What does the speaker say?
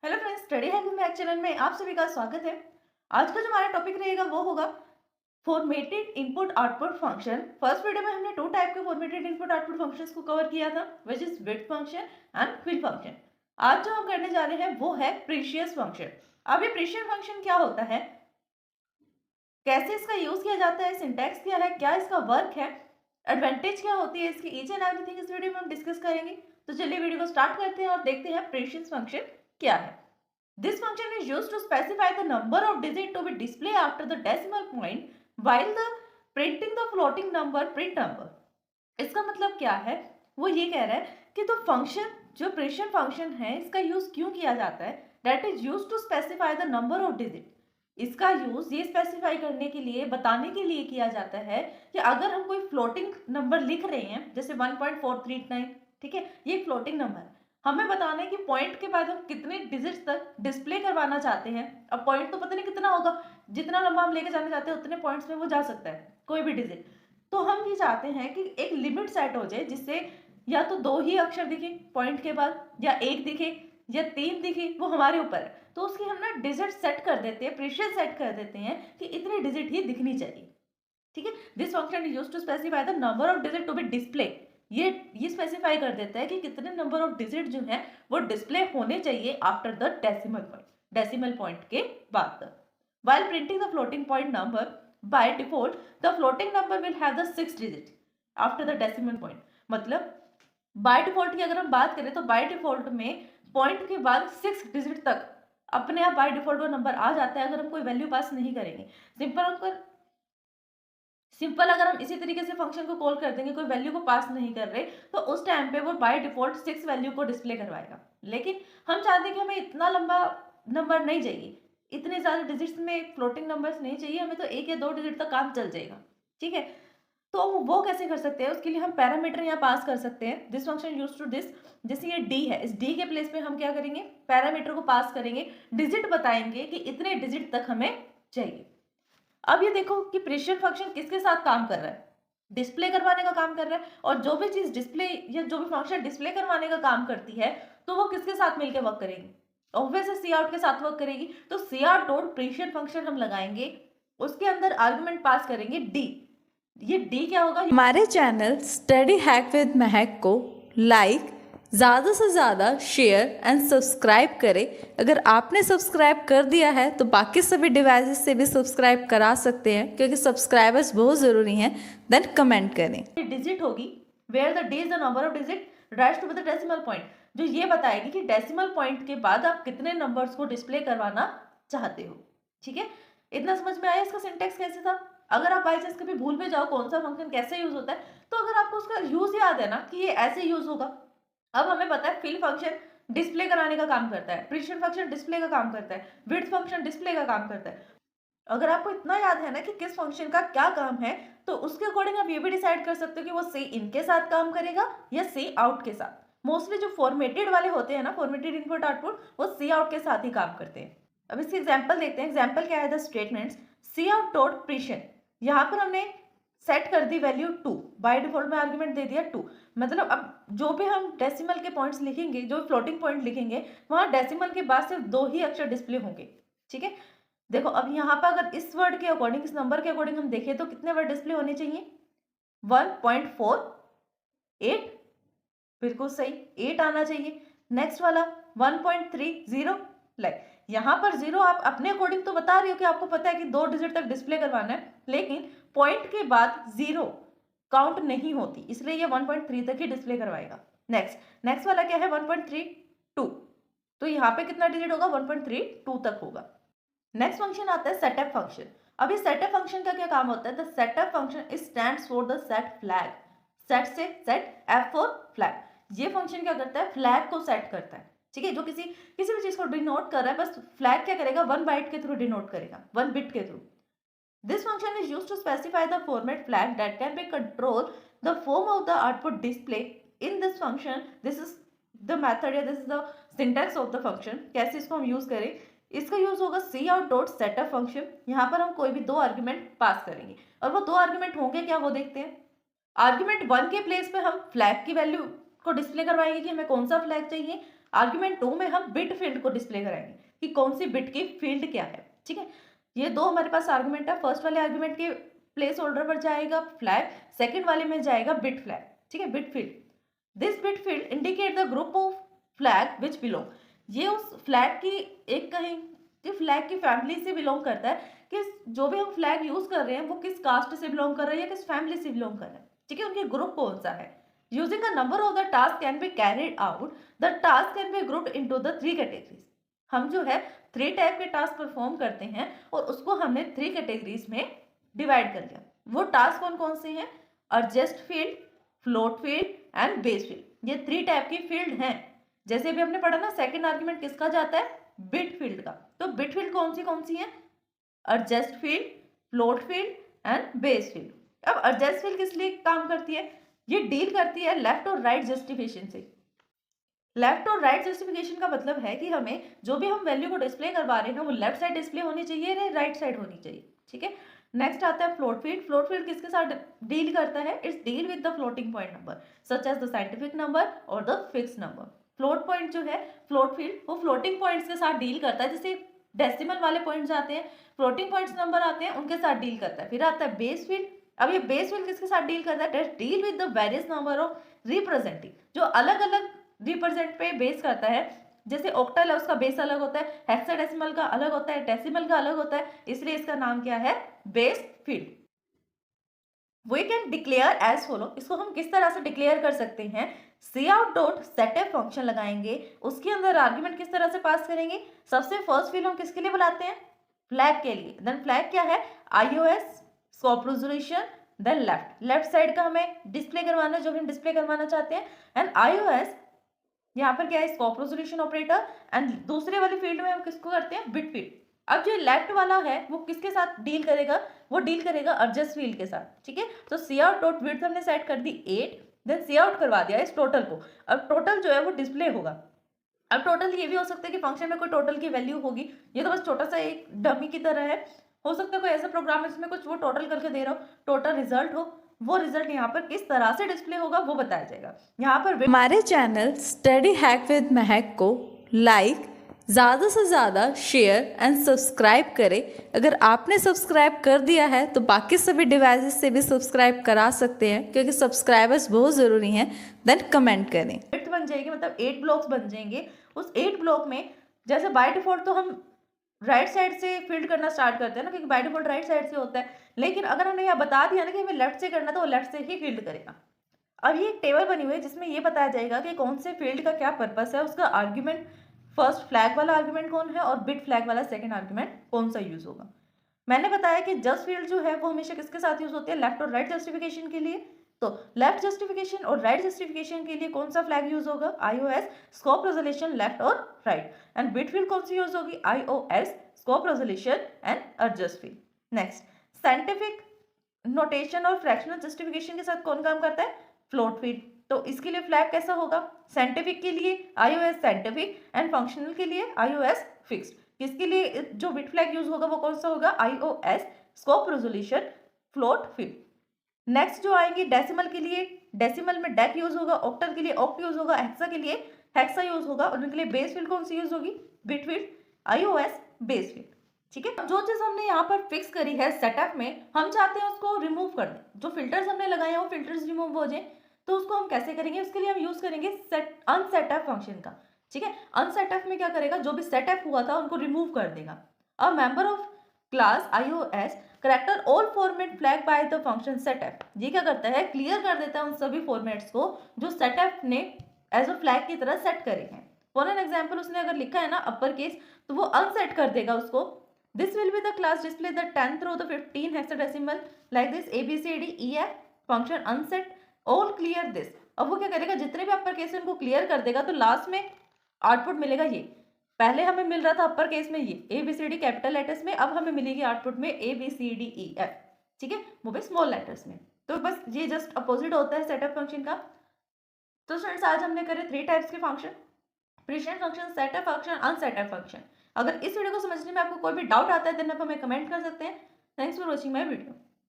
Hello friends, study hack with math channel में आप सभी का स्वागत है। आज का जो हमारा टॉपिक रहेगा वो होगा formatted input output function. First video में हमने टू टाइप के फॉर्मेटेड इनपुट आउटपुट फंक्शंस को कवर किया था, which is width function and fill function. आज जो हम करने जा रहे हैं वो है प्रीशियस फंक्शन। अब ये प्रीशियस फंक्शन क्या होता है, कैसे इसका यूज किया जाता है, सिंटैक्स क्या है, क्या इसका वर्क है, एडवांटेज क्या होती है इसकी, ईच एंड एवरीथिंग इस वीडियो में हम डिस्कस करेंगे। तो चलिए वीडियो को स्टार्ट करते हैं और देखते हैं प्रीशियस फंक्शन क्या है। This function is used to specify the number of digits to be displayed after the decimal point while the printing the floating number print number। इसका मतलब क्या है, वो ये कह रहा है कि तो फंक्शन जो प्रेशन फंक्शन है इसका यूज क्यों किया जाता है, that is use to specify the number of digit. इसका यूज ये स्पेसिफाई करने के लिए, बताने के लिए किया जाता है कि अगर हम कोई फ्लोटिंग नंबर लिख रहे हैं जैसे 1.439, ठीक है, ये फ्लोटिंग नंबर, हमें बताना है कि पॉइंट के बाद हम कितने डिजिट्स तक डिस्प्ले करवाना चाहते हैं। अब पॉइंट तो पता नहीं कितना होगा, जितना लंबा हम लेके जाना चाहते हैं उतने पॉइंट्स में वो जा सकता है कोई भी डिजिट। तो हम ये चाहते हैं कि एक लिमिट सेट हो जाए जिससे या तो दो ही अक्षर दिखे पॉइंट के बाद, या एक दिखे या तीन दिखे, वो हमारे ऊपर है। तो उसकी हम ना डिजिट सेट कर देते हैं, प्रीशियस सेट कर देते हैं कि इतने डिजिट ही दिखनी चाहिए, ठीक है। This function is used to specify the number of digit to be display. ये स्पेसिफाई कर देता है कि कितने नंबर ऑफ डिजिट जो है वो डिस्प्ले होने चाहिए आफ्टर द डेसिमल पॉइंट के बाद। While printing the floating point number, by default the floating number will have the 6 digit after the decimal point. मतलब बाय डिफॉल्ट की अगर हम बात करें तो बाय डिफॉल्ट में पॉइंट के बाद 6 डिजिट तक अपने आप बाय डिफॉल्ट वो नंबर आ जाता है अगर हम कोई वैल्यू पास नहीं करेंगे। सिंपल अगर हम इसी तरीके से फंक्शन को कॉल कर देंगे, कोई वैल्यू को पास नहीं कर रहे, तो उस टाइम पे वो बाय डिफॉल्ट 6 वैल्यू को डिस्प्ले करवाएगा। लेकिन हम चाहते हैं कि हमें इतना लंबा नंबर नहीं चाहिए, इतने ज्यादा डिजिट्स में फ्लोटिंग नंबर्स नहीं चाहिए, हमें तो एक या दो डिजिट तक काम चल जाएगा, ठीक है। तो वो कैसे कर सकते हैं, उसके लिए हम पैरामीटर यहाँ पास कर सकते हैं। This function use to this, जैसे ये डी है, इस डी के प्लेस पे हम क्या करेंगे, पैरामीटर को पास करेंगे, डिजिट बताएंगे कि इतने डिजिट तक हमें चाहिए। अब ये देखो कि प्रेशर फंक्शन किसके साथ काम कर रहा है, डिस्प्ले करवाने का काम कर रहा है। और जो भी चीज डिस्प्ले या जो भी फंक्शन डिस्प्ले करवाने का काम करती है तो वो किसके साथ मिलकर वर्क करेगी, ऑब्वियसली सी आउट के साथ वर्क करेगी। तो सी आउट डॉट प्रेशर फंक्शन हम लगाएंगे, उसके अंदर आर्गुमेंट पास करेंगे डी। ये डी क्या होगा, हमारे चैनल स्टडी हैक विद महक को लाइक, ज़्यादा से ज़्यादा शेयर एंड सब्सक्राइब करें। अगर आपने सब्सक्राइब कर दिया है तो बाकी सभी डिवाइसेस से भी सब्सक्राइब करा सकते हैं, क्योंकि सब्सक्राइबर्स बहुत ज़रूरी हैं। देन कमेंट करें। डिजिट होगी where the D is the number of digit rise to the decimal point, जो ये बताएगी कि डेसिमल पॉइंट के बाद आप कितने नंबर्स को डिस्प्ले करवाना चाहते हो, ठीक है। इतना समझ में आया इसका सिंटेक्स कैसे था। अगर आप बाई चांस कभी भूल भी जाओ कौन सा फंक्शन कैसे यूज होता है, तो अगर आपको उसका यूज याद है ना कि ये ऐसे यूज होगा। अब हमें पता है फिल फंक्शन डिस्प्ले कराने का काम करता है, प्रीशियस फंक्शन डिस्प्ले का काम करता है, विड्थ फंक्शन डिस्प्ले का काम करता है। अगर आपको इतना याद है ना कि किस फंक्शन का क्या काम है, तो उसके अकॉर्डिंग आप ये भी डिसाइड कर सकते हो कि वो सी इन के साथ काम करेगा या सी आउट के साथ। मोस्टली जो फॉर्मेटेड वाले होते हैं ना, फॉर्मेटेड इनपुट आउटपुट, वो सी आउट के साथ ही काम करते हैं। अब इसकी एग्जांपल देखते हैं। एग्जांपल क्या है, the statements C out dot precision, यहाँ पर हमने सेट कर दी वैल्यू 2, बाय डिफॉल्ट में आर्गुमेंट दे दिया 2। मतलब अब जो भी हम डेसिमल के पॉइंट्स लिखेंगे, जो फ्लोटिंग पॉइंट लिखेंगे, वहां डेसिमल के बाद सिर्फ 2 ही अक्षर डिस्प्ले होंगे, ठीक है। देखो अब यहाँ पर अगर इस वर्ड के अकॉर्डिंग, इस नंबर के अकॉर्डिंग हम देखें तो कितने वर्ड डिस्प्ले होने चाहिए, 1.48, बिल्कुल सही 8 आना चाहिए। नेक्स्ट वाला 1.30, लाइक यहाँ पर 0 आप अपने अकॉर्डिंग तो बता रही हो कि आपको पता है कि 2 डिजिट तक डिस्प्ले करवाना है, लेकिन पॉइंट के बाद 0 काउंट नहीं होती, इसलिए ये 1.3 तक ही डिस्प्ले करवाएगा। नेक्स्ट वाला क्या है, 1.32, तो यहाँ पे कितना डिजिट होगा, 1.32 तक होगा। नेक्स्ट फंक्शन आता है सेटअप फंक्शन। अब इस सेटअप फंक्शन का क्या काम होता है, the setup function stands for the set flag. Set से सेट, एफ फॉर फ्लैग। ये फंक्शन क्या करता है, फ्लैग को सेट करता है, ठीक है। जो किसी भी चीज को डिनोट कर रहा है, बस फ्लैग क्या करेगा, 1 बाइट के थ्रू डिनोट करेगा, 1 बिट के थ्रू। This function is used to specify the format flag that can be control the form of the output display in this function. This is the method या this is the syntax of the function. कैसे इसको हम use करें, इसका use होगा C out dot setup function. यहाँ पर हम कोई भी 2 आर्ग्यूमेंट पास करेंगे, और वो 2 आर्ग्यूमेंट होंगे क्या, वो देखते हैं। आर्ग्यूमेंट 1 के प्लेस पे हम फ्लैग की वैल्यू को डिस्प्ले करवाएंगे कि हमें कौन सा फ्लैग चाहिए। आर्ग्यूमेंट 2 में हम बिट फील्ड को डिस्प्ले कराएंगे कि कौन सी बिट की फील्ड क्या है। ठीक है, ये दो हमारे पास आर्ग्यूमेंट है। फर्स्ट वाले आर्ग्यूमेंट के प्लेस होल्डर पर जाएगा फ्लैग, सेकंड वाले में जाएगा बिट फ्लैग। ठीक है, bit field, this bit field indicate the group of flag which belong, ये उस फ्लैग की एक कहीं कि फ्लैग की फैमिली से बिलोंग करता है कि जो भी हम फ्लैग यूज कर रहे हैं वो किस कास्ट से बिलोंग कर रहा है या किस फैमिली से बिलोंग कर रहा है। ठीक है, उनके ग्रुप कौन सा है। Using a number of the task can be carried out, the task can be grouped into the 3 categories. हम जो है 3 टाइप के टास्क परफॉर्म करते हैं और उसको हमने 3 कैटेगरीज में डिवाइड कर लिया। वो टास्क कौन कौन से हैं, adjust field, float field and base field. ये 3 टाइप की फील्ड हैं। जैसे अभी हमने पढ़ा ना, सेकंड आर्गुमेंट किसका जाता है, बिट फील्ड का। तो बिट फील्ड कौन सी है, adjust field, float field and base field. अब एडजस्ट फील्ड किस लिए काम करती है, ये डील करती है लेफ्ट और राइट जस्टिफिकेशन से। लेफ्ट और राइट जस्टिफिकेशन का मतलब है कि हमें जो भी हम वैल्यू को डिस्प्ले करवा रहे हैं वो लेफ्ट साइड डिस्प्ले होनी चाहिए या राइट साइड होनी चाहिए। ठीक है, नेक्स्ट आता है फ्लोट फील्ड। फ्लोट फील्ड किसके साथ डील करता है, it's deal with the floating point number such as the scientific number और the fix number. Float point जो है, फ्लोट फील्ड, वो फ्लोटिंग पॉइंट्स के साथ डील करता है। जैसे डेसिमल वाले पॉइंट्स आते हैं, फ्लोटिंग पॉइंट्स नंबर आते हैं, उनके साथ डील करता है। फिर आता है बेस फील्ड। अब ये बेस फील्ड किसके साथ डील करता है, deal with the various number of representing, जो अलग अलग रिप्रेजेंट पे बेस करता है। जैसे ऑक्टल है, उसका बेस अलग होता है, हेक्साडेसिमल का अलग होता है, डेसिमल का अलग होता है, इसलिए इसका नाम क्या है, base field. We can declare as follow, इसको हम किस तरह से डिक्लेयर कर सकते हैं, C out dot setup function लगाएंगे, उसके अंदर आर्ग्यूमेंट किस तरह से पास करेंगे। सबसे फर्स्ट फील्ड हम किसके लिए बुलाते हैं, फ्लैग के लिए। देन फ्लैग क्या है, IOS, scope resolution, then left side का हमें डिस्प्ले करवाना है, जो भी हम डिस्प्ले करवाना चाहते हैं, एंड आईओएस यहाँ पर क्या है, स्कोप रेजोल्यूशन ऑपरेटर। एंड दूसरे वाली फील्ड में हम किसको करते हैं, बिट फील्ड। अब जो लेफ्ट वाला है वो किसके साथ डील करेगा, वो डील करेगा एडजस्ट फील्ड के साथ। ठीक है, तो सी आउट डॉट विड्थ हमने सेट कर दी 8, देन सी आउट करवा दिया इस टोटल को। अब टोटल जो है वो डिस्प्ले होगा। अब टोटल ये भी हो सकता है कि फंक्शन में कोई टोटल की वैल्यू होगी, ये तो बस छोटा सा एक डमी की तरह है। हो सकता है कोई ऐसा प्रोग्राम है जिसमें कुछ वो टोटल करके दे रहा हो, टोटल रिजल्ट हो, वो रिजल्ट यहाँ पर किस तरह से डिस्प्ले होगा वो बताया जाएगा। यहाँ पर हमारे चैनल स्टडी हैक विद महक को लाइक, ज़्यादा से ज़्यादा शेयर एंड सब्सक्राइब करें। अगर आपने सब्सक्राइब कर दिया है तो बाकी सभी डिवाइसेस से भी सब्सक्राइब करा सकते हैं, क्योंकि सब्सक्राइबर्स बहुत ज़रूरी हैं। देन कमेंट करें। विड्थ बन जाएगी, मतलब 8 ब्लॉक्स बन जाएंगे। उस 8 ब्लॉक में जैसे बाय डिफॉल्ट तो हम राइट साइड से फील्ड करना स्टार्ट करते हैं ना, क्योंकि बाय डिफॉल्ट राइट साइड से होता है। लेकिन अगर हमने यहाँ बता दिया ना कि हमें लेफ्ट से करना, तो वो लेफ्ट से ही फील्ड करेगा। अब ये एक टेबल बनी हुई है जिसमें ये बताया जाएगा कि कौन से फील्ड का क्या पर्पस है, उसका आर्ग्यूमेंट फर्स्ट फ्लैग वाला आर्ग्यूमेंट कौन है और बिट फ्लैग वाला सेकंड आर्ग्यूमेंट कौन सा यूज होगा। मैंने बताया कि जस्ट फील्ड जो है वो हमेशा किसके साथ यूज होती है, लेफ्ट और राइट जस्टिफिकेशन के लिए। तो लेफ्ट जस्टिफिकेशन और राइट जस्टिफिकेशन के लिए कौन सा फ्लैग यूज होगा, आईओएस, स्कोप रेजोल्यूशन लेफ्ट और राइट। एंड बिट फील्ड कौन सी यूज होगी, iOS, scope resolution and adjust field. Next, scientific notation और फ्रैक्शनल जस्टिफिकेशन के साथ कौन काम करता है, फ्लोट फील्ड। तो इसके लिए फ्लैग कैसा होगा, साइंटिफिक के लिए आईओएस साइंटिफिक एंड फंक्शनल के लिए आईओएस फिक्स्ड। किसके लिए जो बिट फ्लैग यूज होगा वो कौन सा होगा, iOS, scope resolution, float field. Next जो आएंगे डेसिमल के लिए, डेसिमल में डेक यूज होगा, ऑक्टल के लिए ऑक्ट यूज होगा, हेक्सा के लिए हेक्सा यूज होगा, और उनके लिए बेस फील्ड कौन सी यूज होगी, bit field, iOS, base field. ठीक है, जो चीज हमने यहाँ पर फिक्स करी है सेटअप में, हम चाहते हैं उसको रिमूव कर दें। जो फिल्टर्स हमने लगाए हैं वो फिल्टर्स रिमूव हो जाए, तो उसको हम कैसे करेंगे, उसके लिए हम यूज करेंगे अनसेटअप फंक्शन का। ठीक है, अनसेटअप में क्या करेगा, जो भी सेटअप हुआ था उनको रिमूव कर देगा। A member of class iOS character all format flag by the function setup, ये क्या करता है, क्लियर कर देता है उन सभी फॉर्मेट्स को जो सेटअप ने एज अ फ्लैग की तरह सेट करे हैं। फॉर एन एग्जाम्पल, उसने अगर लिखा है ना अपर केस, तो वो अनसेट कर देगा उसको। This will be the class display the 10 through the 15 hexadecimal like this ABCDEF function unset all clear this. अब वो क्या करेगा, जितने भी अपर केस है उनको क्लियर कर देगा, तो लास्ट में आउटपुट मिलेगा ये। पहले हमें मिल रहा था अपर केस में ये ABCD कैपिटल लेटर्स में, अब हमें मिलेगी आउटपुट में ABCDEF। ठीक है, वो भी स्मॉल लेटर्स में। तो बस ये जस्ट अपोजिट होता है सेटअप फंक्शन का। तो स्टूडेंट्स आज हमने करे 3 टाइप्स के function, preset function, setup function, unsetup function. अगर इस वीडियो को समझने में आपको कोई भी डाउट आता है देन आप हमें कमेंट कर सकते हैं। Thanks for watching my video.